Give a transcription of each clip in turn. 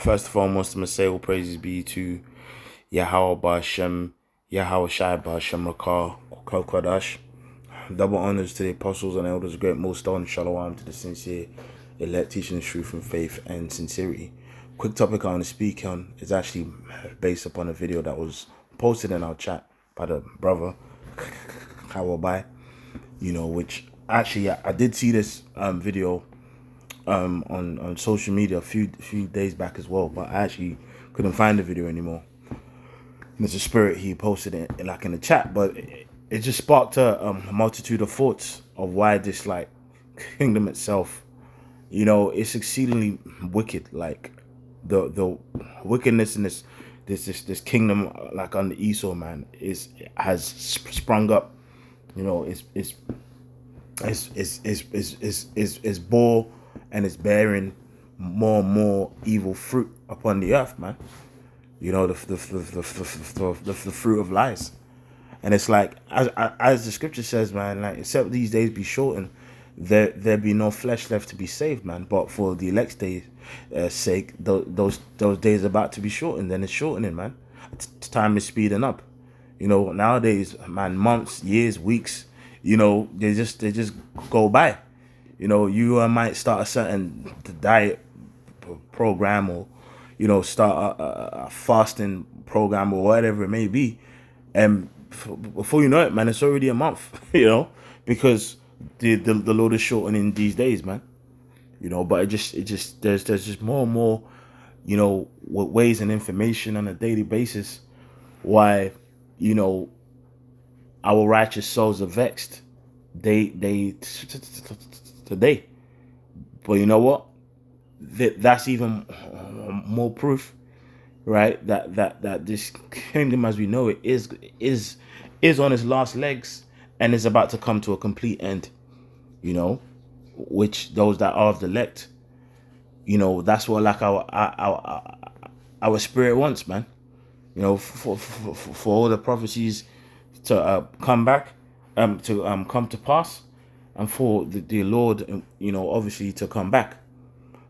First and foremost, I'm going to say all praises be to Yahweh Ba'Shem, Yahweh Shai Ba'Shem Rakah, Kodash. Double honors to the apostles and elders, great millstone, shalom to the sincere, elect, teaching the truth and faith and sincerity. Quick topic I want to speak on is actually based upon a video that was posted in our chat by the brother, Kawabai, which actually I did see this video on social media a few days back as well, but I actually couldn't find the video anymore. And it's a spirit he posted it in the chat, but it just sparked a multitude of thoughts of why this kingdom itself, it's exceedingly wicked. Like the wickedness in this kingdom, under Esau, man, has sprung up. It's bore and it's bearing more and more evil fruit upon the earth, man. The fruit of lies. And it's like, as the scripture says, man, except these days be shortened, there be no flesh left to be saved, man. But for the elect's days' sake, those days are about to be shortened. Then it's shortening, man. Time is speeding up. Nowadays, man, months, years, weeks, they just go by. You might start a certain diet program, or start a fasting program, or whatever it may be, and before you know it, man, it's already a month. Because the load is shortening these days, man. But there's just more and more, ways and information on a daily basis why our righteous souls are vexed today. But you know what? That's even more proof, right? That this kingdom as we know it is on its last legs and is about to come to a complete end. Which those that are of the elect, that's what our spirit wants, man. For all the prophecies to come back, to come to pass, and for the Lord, obviously to come back.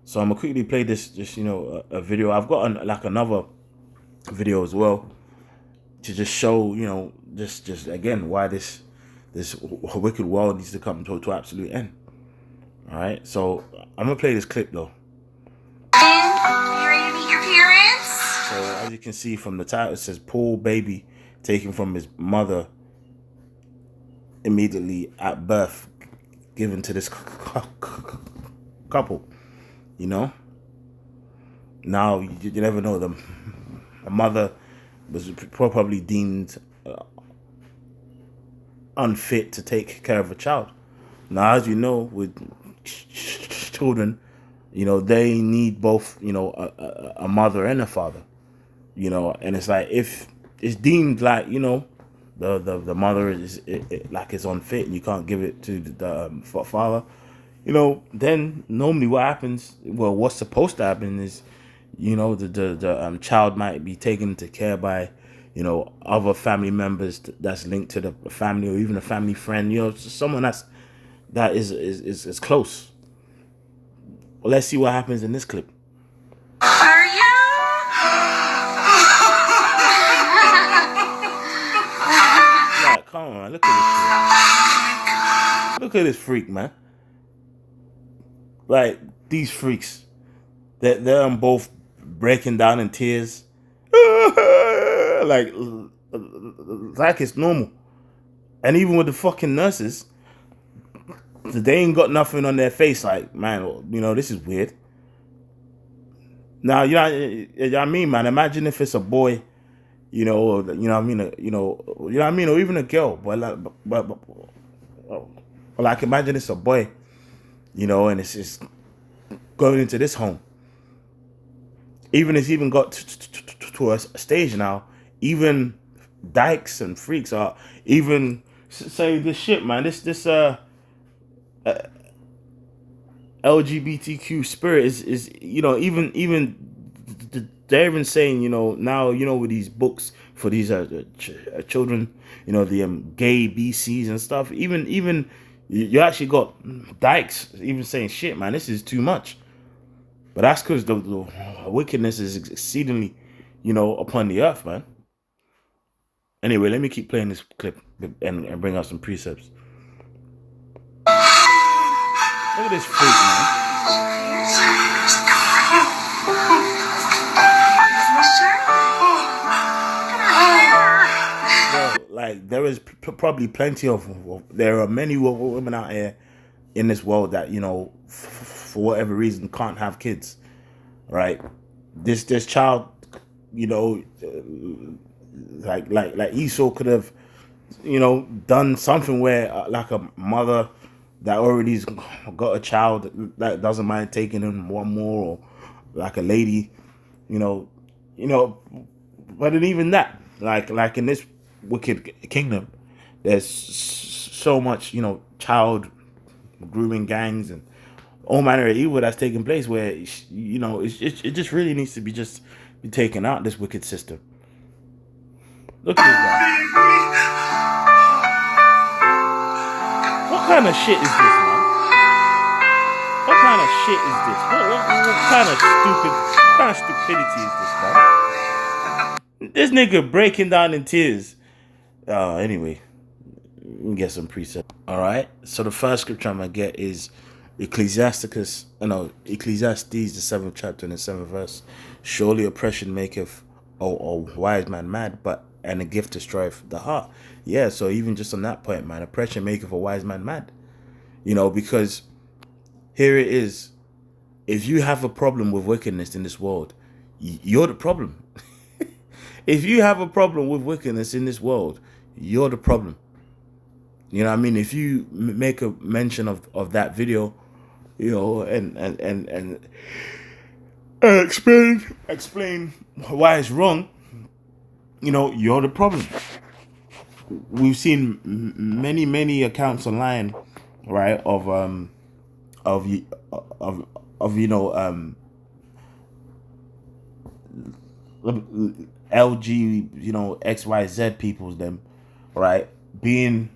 So I'm gonna quickly play this, a video. I've got another video as well to just show, just again why this wicked world needs to come to absolute end. All right, so I'm gonna play this clip though. Are you ready to meet your parents? So as you can see from the title, it says "Poor baby taken from his mother immediately at birth, given to this couple." Now you never know. The mother was probably deemed unfit to take care of a child. Now, as you know, with children, they need both, a mother and a father, and it's like, if it's deemed the mother is unfit and you can't give it to the father, then normally what happens, what's supposed to happen is, the child might be taken into care by, other family members that's linked to the family, or even a family friend, someone that is close. Well, let's see what happens in this clip. Are you? Like, come on, look at this shit. Look at this freak, man. Like, these freaks, they're both breaking down in tears. like it's normal. And even with the fucking nurses, they ain't got nothing on their face. Like, man, this is weird. Now, you know what I mean, man? Imagine if it's a boy, or, or even a girl. But imagine it's a boy, and it's just going into this home. It's even got to a stage now. Even dykes and freaks are even say this shit, man. This LGBTQ spirit is even they're even saying, now, with these books for these children, the gay BCs and stuff, even you actually got dykes even saying, shit, man, this is too much. But that's because the wickedness is exceedingly, upon the earth, man. Anyway, let me keep playing this clip and bring out some precepts. Look at this freak, man. Like, there is probably plenty there are many women out here in this world that, for whatever reason can't have kids, right? This child, like Esau could have, done something where like a mother that already's got a child that doesn't mind taking in one more, or like a lady, but even that, like in this wicked kingdom, there's so much, child grooming gangs and all manner of evil that's taking place, where it just really needs to be taken out, this wicked system. Look at this guy. What kind of shit is this, man? What kind of shit is this? What kind of stupidity is this, man? This nigga breaking down in tears. Anyway, we can get some precepts. All right. So the first scripture I'm gonna get is Ecclesiastes, the 7th chapter and the 7th verse. Surely oppression maketh a wise man mad, and a gift destroyeth the heart. Yeah. So even just on that point, man, oppression maketh a wise man mad. Because here it is. If you have a problem with wickedness in this world, you're the problem. If you have a problem with wickedness in this world, you're the problem. You know what I mean? If you make a mention of that video, and explain why it's wrong, you're the problem. We've seen many accounts online, right, of LG, XYZ peoples, them, right, being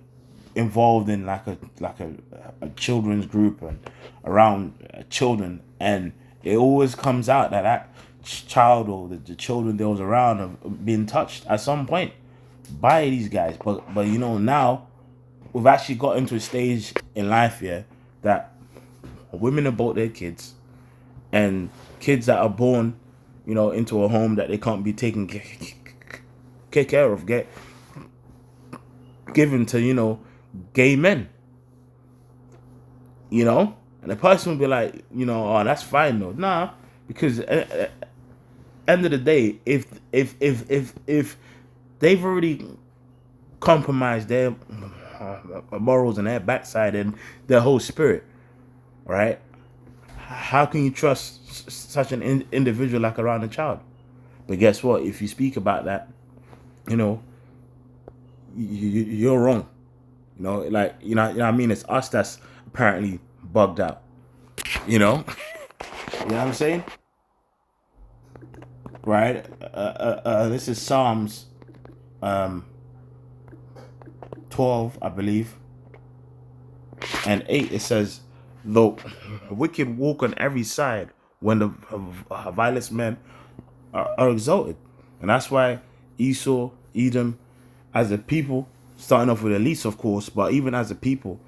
involved in like a children's group and around children, and it always comes out that child or the children that was around have been touched at some point by these guys. But now we've actually got into a stage in life here that women abort their kids, and kids that are born into a home that they can't be taken care of, get given to gay men, and the person will be like, oh, that's fine though. Nah, because at end of the day, if they've already compromised their morals and their backside and their whole spirit, right? How can you trust such an individual like around a child? But guess what? If you speak about that, you're wrong. What I mean? It's us that's apparently bugged out. You know what I'm saying? Right? This is Psalms 12, I believe, and 8. It says, "The wicked walk on every side when the vilest men are exalted." And that's why Esau, Edom, as a people, starting off with the least, of course, but even as a people,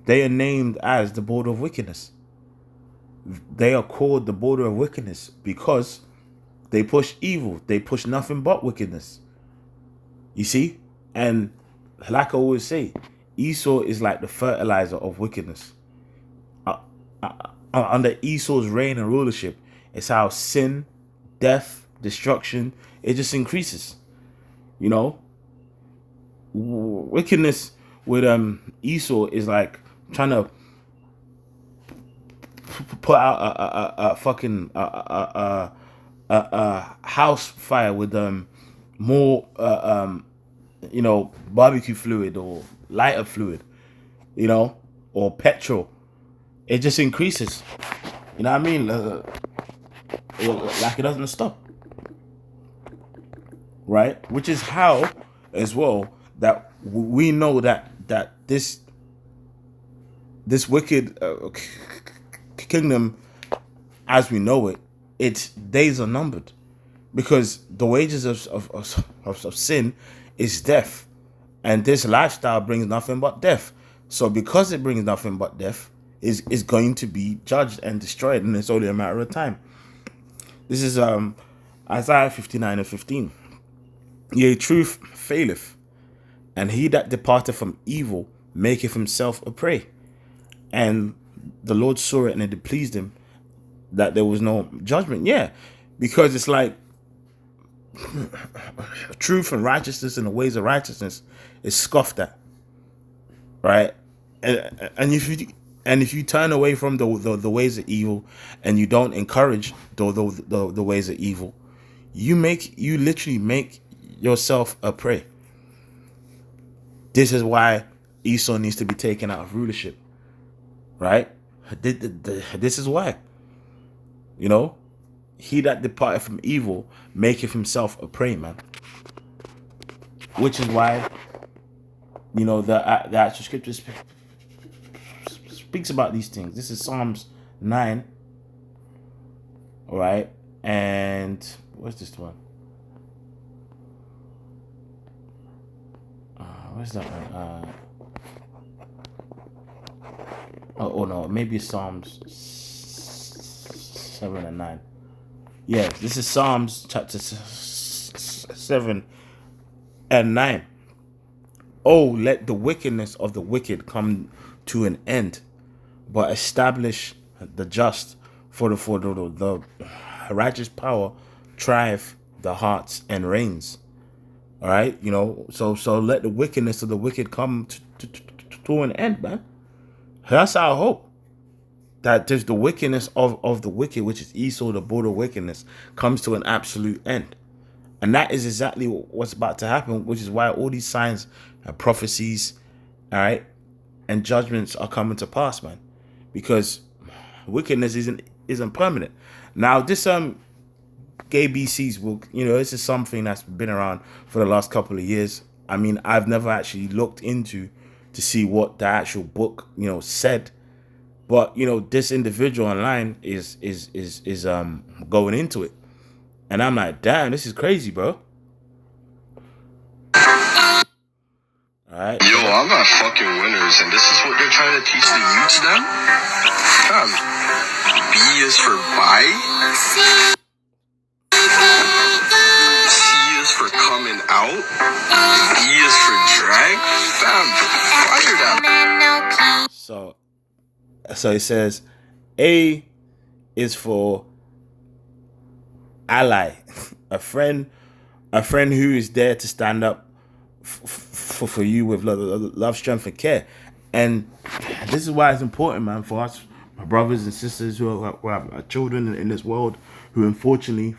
they are named as the border of wickedness. They are called the border of wickedness because they push evil. They push nothing but wickedness. You see? And like I always say, Esau is like the fertilizer of wickedness. Under Esau's reign and rulership, it's how sin, death, destruction, it just increases. Wickedness with Esau is like trying to put out a fucking house fire with more barbecue fluid or lighter fluid, or petrol. It just increases. You know what I mean? Like it doesn't stop. Right? Which is how, as well, that we know that this wicked kingdom, as we know it, its days are numbered, because the wages of sin is death, and this lifestyle brings nothing but death. So because it brings nothing but death, is going to be judged and destroyed, and it's only a matter of time. This is Isaiah 59:15. Yea, truth faileth, and he that departeth from evil maketh himself a prey. And the Lord saw it, and it pleased him that there was no judgment. Yeah, because it's like truth and righteousness and the ways of righteousness is scoffed at, right? And if you turn away from the ways of evil, and you don't encourage the ways of evil, you literally make yourself a prey. This is why Esau needs to be taken out of rulership, right? This is why, he that departed from evil maketh himself a prey, man. Which is why, the actual scripture speaks about these things. This is Psalms 9, all right? And what's this one? Where's that one? Oh no, maybe Psalms 7 and 9. Yeah, this is Psalms chapter 7 and 9. Oh, let the wickedness of the wicked come to an end, but establish the just, for the righteous power trieth the hearts and reigns. All right, so let the wickedness of the wicked come to an end, man. That's our hope. That there's the wickedness of the wicked, which is Esau, the border wickedness, comes to an absolute end. And that is exactly what's about to happen, which is why all these signs and prophecies, all right, and judgments are coming to pass, man. Because wickedness isn't permanent. Now, this gay BCs will, this is something that's been around for the last couple of years. I mean, I've never actually looked into to see what the actual book, said. But, this individual online is going into it. And I'm like, damn, this is crazy, bro. Alright. Yo, I'm at fucking Winners, and this is what they're trying to teach the youths now? B is for buy. C is for coming out. D is for drag. Fam, fire that. So it says A is for ally, a friend who is there to stand up for you with love, strength, and care. And this is why it's important, man, for us, my brothers and sisters who have children in this world, who unfortunately,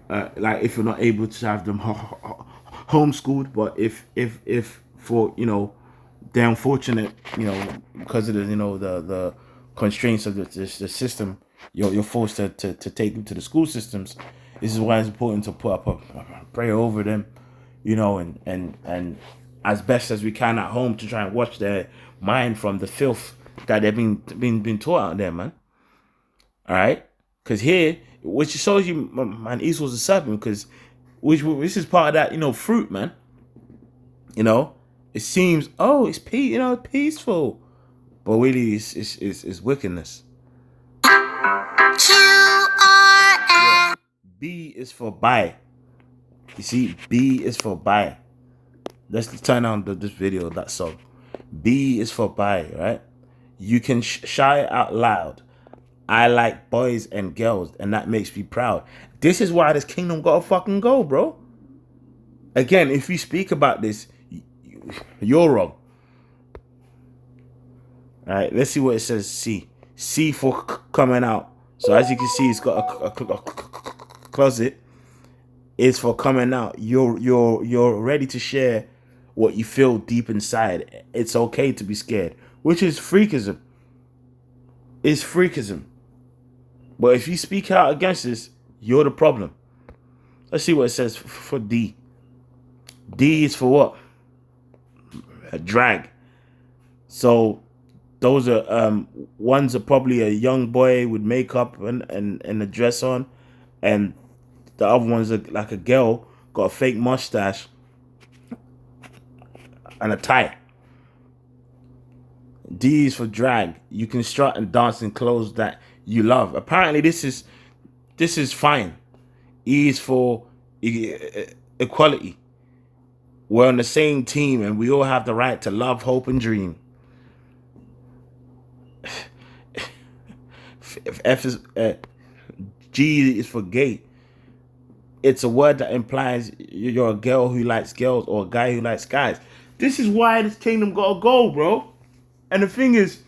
like if you're not able to have them homeschooled, but if for they're unfortunate, because of the constraints of the system, you're forced to take them to the school systems. This is why it's important to put up a prayer over them, and as best as we can at home, to try and watch their mind from the filth that they've been taught out there, man. All right, because here, which shows you, man, Esau's a serpent, because this is part of that, fruit, man. It seems, it's peaceful, but really it's wickedness. Yeah. B is for buy. You see, B is for buy. Let's turn on this video, that song. B is for buy, right? You can shout out loud, I like boys and girls, and that makes me proud. This is why this kingdom gotta fucking go, bro. Again, if you speak about this, you're wrong. All right, let's see what it says. C for coming out. So as you can see, it's got a closet. It's for coming out. You're ready to share what you feel deep inside. It's okay to be scared, which is freakism. It's freakism. But if you speak out against this, you're the problem. Let's see what it says for D. D is for what? A drag. So those are one's are probably a young boy with makeup and a dress on, and the other one's like a girl got a fake mustache and a tie. D is for drag. You can strut and dance in clothes that you love. Apparently, this is fine. E is for equality. We're on the same team, and we all have the right to love, hope, and dream. F is G is for gay. It's a word that implies you're a girl who likes girls or a guy who likes guys. This is why this kingdom gotta go, bro. And the thing is,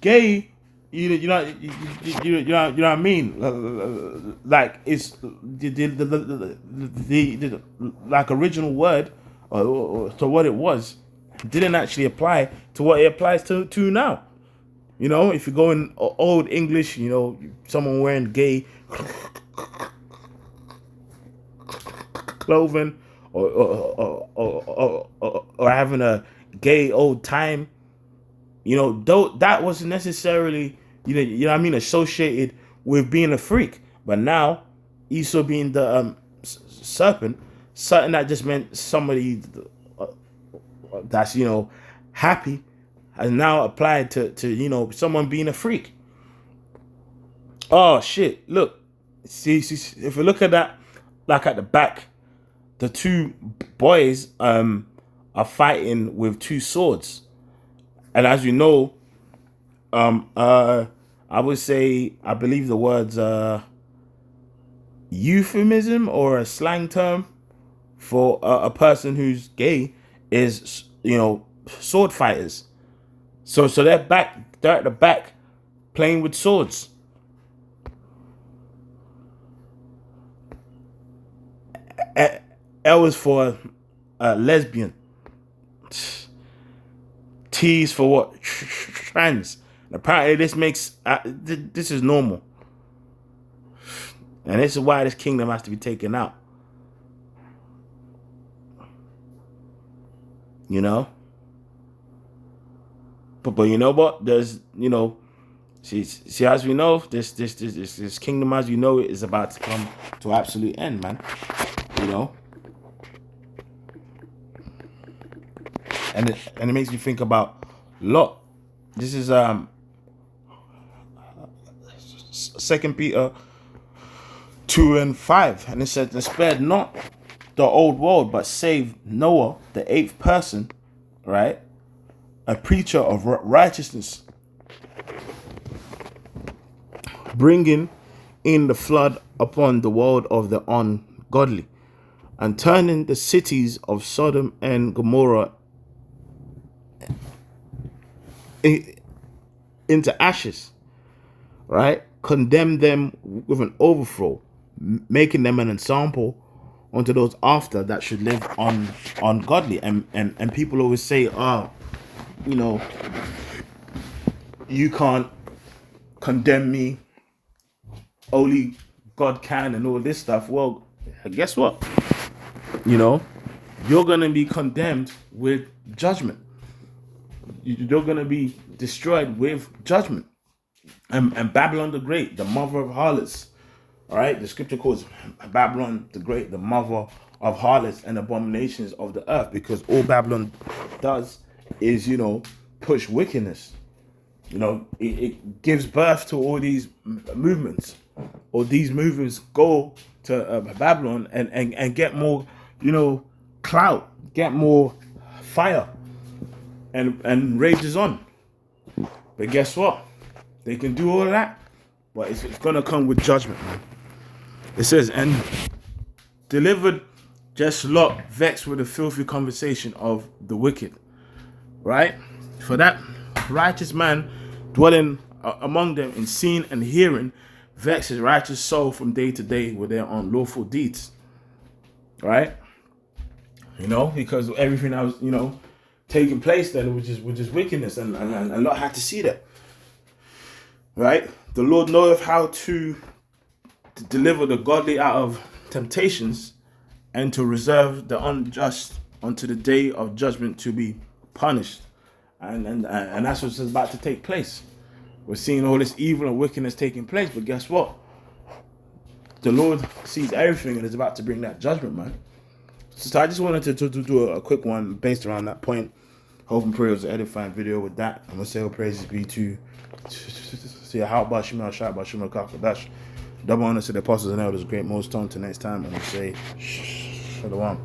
gay, you know what I mean? Like it's the like original word or to what it was didn't actually apply to what it applies to now. You know, if you go in old English, you know, someone wearing gay clothing or having a gay old time, you know, though that wasn't necessarily, you know what I mean, associated with being a freak. But now, Esau being the serpent, something that just meant somebody that's, you know, happy, has now applied to you know, someone being a freak. Oh shit! Look, see, if you look at that, like at the back, the two boys are fighting with two swords, and as you know, I would say I believe the words euphemism or a slang term for a person who's gay is, you know, sword fighters. So they're at the back playing with swords. L is for lesbian. T is for what? Trans. And apparently this makes this is normal, and this is why this kingdom has to be taken out. You know. But you know what? There's, you know, see as we know, this kingdom as we know it is about to come to absolute end, man. You know, and it makes me think about Lot. This is 2 Peter 2:5, and it says, "And spared not the old world, but saved Noah, the 8th person, right? A preacher of righteousness, bringing in the flood upon the world of the ungodly, and turning the cities of Sodom and Gomorrah into ashes, right? Condemn them with an overthrow, making them an example unto those after that should live ungodly." And people always say, oh, you know, you can't condemn me, only God can, and all this stuff. Well, guess what? You know, you're going to be condemned with judgment. You're going to be destroyed with judgment. And Babylon the Great, the mother of harlots, all right? The scripture calls Babylon the Great the mother of harlots and abominations of the earth, because all Babylon does is, you know, push wickedness. You know, it gives birth to all these movements. Or these movements go to Babylon and get more, you know, clout, get more fire, and rages on. But guess what? They can do all of that, but it's going to come with judgment, man. It says, "And delivered just Lot, vexed with the filthy conversation of the wicked." Right? For that righteous man dwelling among them in seeing and hearing, vex his righteous soul from day to day with their unlawful deeds. Right? You know, because everything that was, you know, taking place then was just wickedness, and Lot had to see that. Right? The Lord knoweth how to deliver the godly out of temptations, and to reserve the unjust unto the day of judgment to be punished. And that's what's about to take place. We're seeing all this evil and wickedness taking place, but guess what? The Lord sees everything and is about to bring that judgment, man. So I just wanted to do a quick one based around that point. Hope and pray it was an edifying video with that. I'm going to say all praises be to how about Shemel, shout about Shemel Kakadash. Double honor to the apostles and elders, great most on to next time. And I say, Shalom.